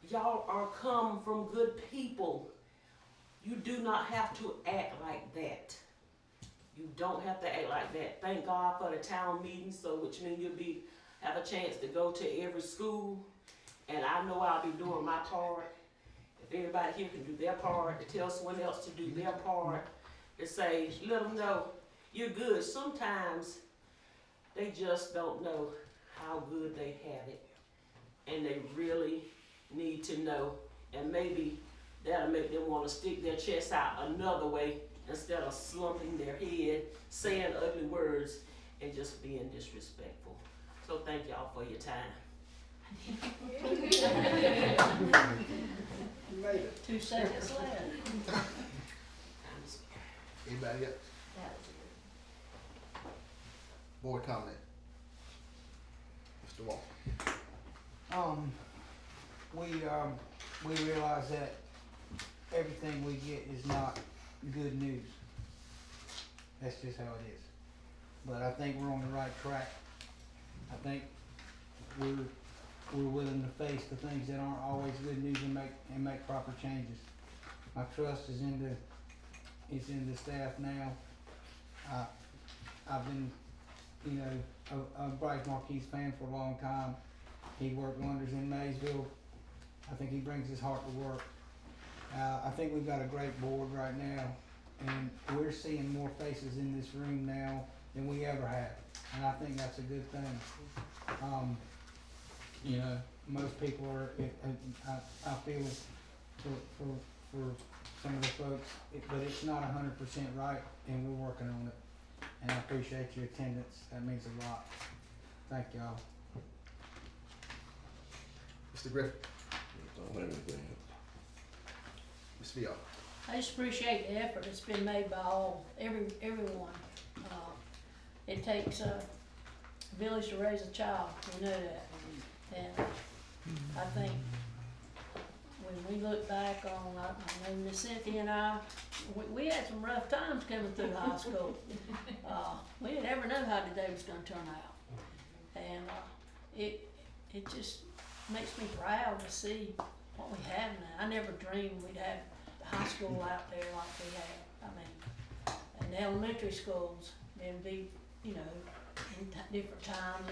Y'all are come from good people. You do not have to act like that. You don't have to act like that. Thank God for the town meeting, so which means you'll have a chance to go to every school. And I know I'll be doing my part. If everybody here can do their part, to tell someone else to do their part, to say, let them know you're good. Sometimes they just don't know how good they have it. And they really need to know. And maybe that'll make them want to stick their chest out another way instead of slumping their head, saying ugly words, and just being disrespectful. So thank y'all for your time.
You made it.
2 seconds left.
Anybody else? Board comment. Mr. Walker.
We realize that everything we get is not good news. That's just how it is. But I think we're on the right track. I think we're willing to face the things that aren't always good news and make proper changes. My trust is in the staff now. I've been, a Bryce Marquis fan for a long time. He worked wonders in Maysville. I think he brings his heart to work. I think we've got a great board right now, and we're seeing more faces in this room now than we ever have, and I think that's a good thing. Most people are, I feel for some of the folks, but it's not 100% right, and we're working on it. And I appreciate your attendance. That means a lot. Thank y'all.
Mr. Griffin.
I don't have anything else.
Ms. Fiala.
I just appreciate the effort that's been made by everyone. It takes a village to raise a child, we know that. And I think when we look back on, I know Miss Cynthia and I, we had some rough times coming through high school. We didn't ever know how the day was gonna turn out. And it just makes me proud to see what we have now. I never dreamed we'd have the high school out there like we have. I mean, and the elementary schools, and be, in different times,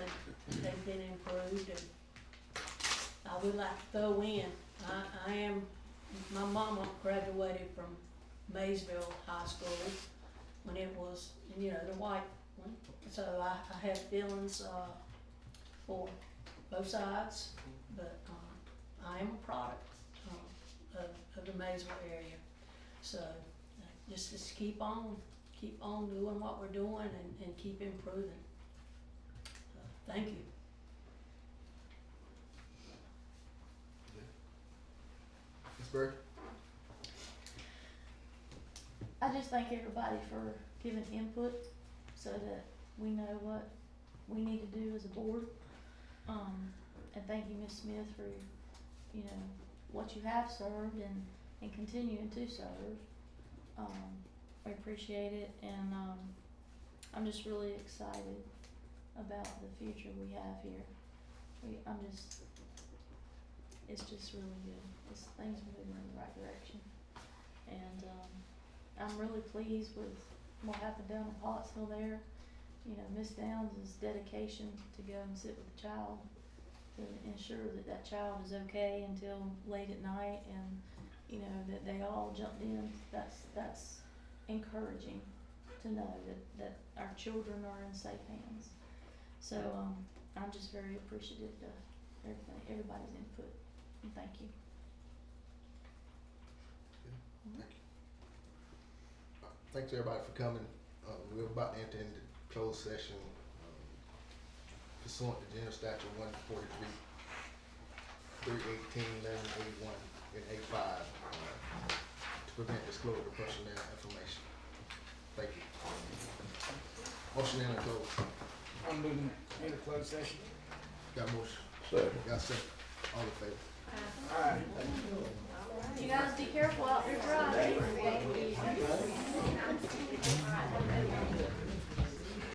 and they've been improved. And I would like to throw in, my mama graduated from Maysville High School when it was, the white one. So I have feelings for both sides, but I am a product of the Maysville area. So just keep on doing what we're doing and keep improving. Thank you.
Ms. Bird.
I just thank everybody for giving input so that we know what we need to do as a board. And thank you, Ms. Smith, for what you have served and continuing to serve. I appreciate it, and I'm just really excited about the future we have here. It's just really good. Things are moving in the right direction, and I'm really pleased with what happened down in Pottsville there. Miss Downs' dedication to go and sit with the child to ensure that child is okay until late at night, and that they all jumped in. That's encouraging to know that our children are in safe hands. So I'm just very appreciative of everybody's input, and thank you.
Thank you. Thanks everybody for coming. We're about to enter into closed session pursuant to General Statute 143, 318, 1181, and 85 to prevent disclosure of personnel information. Thank you. Motion in and close.
I'm moving into closed session.
Got a motion?
Second.
Got a second? All in favor?
Alright.
You guys be careful out there driving.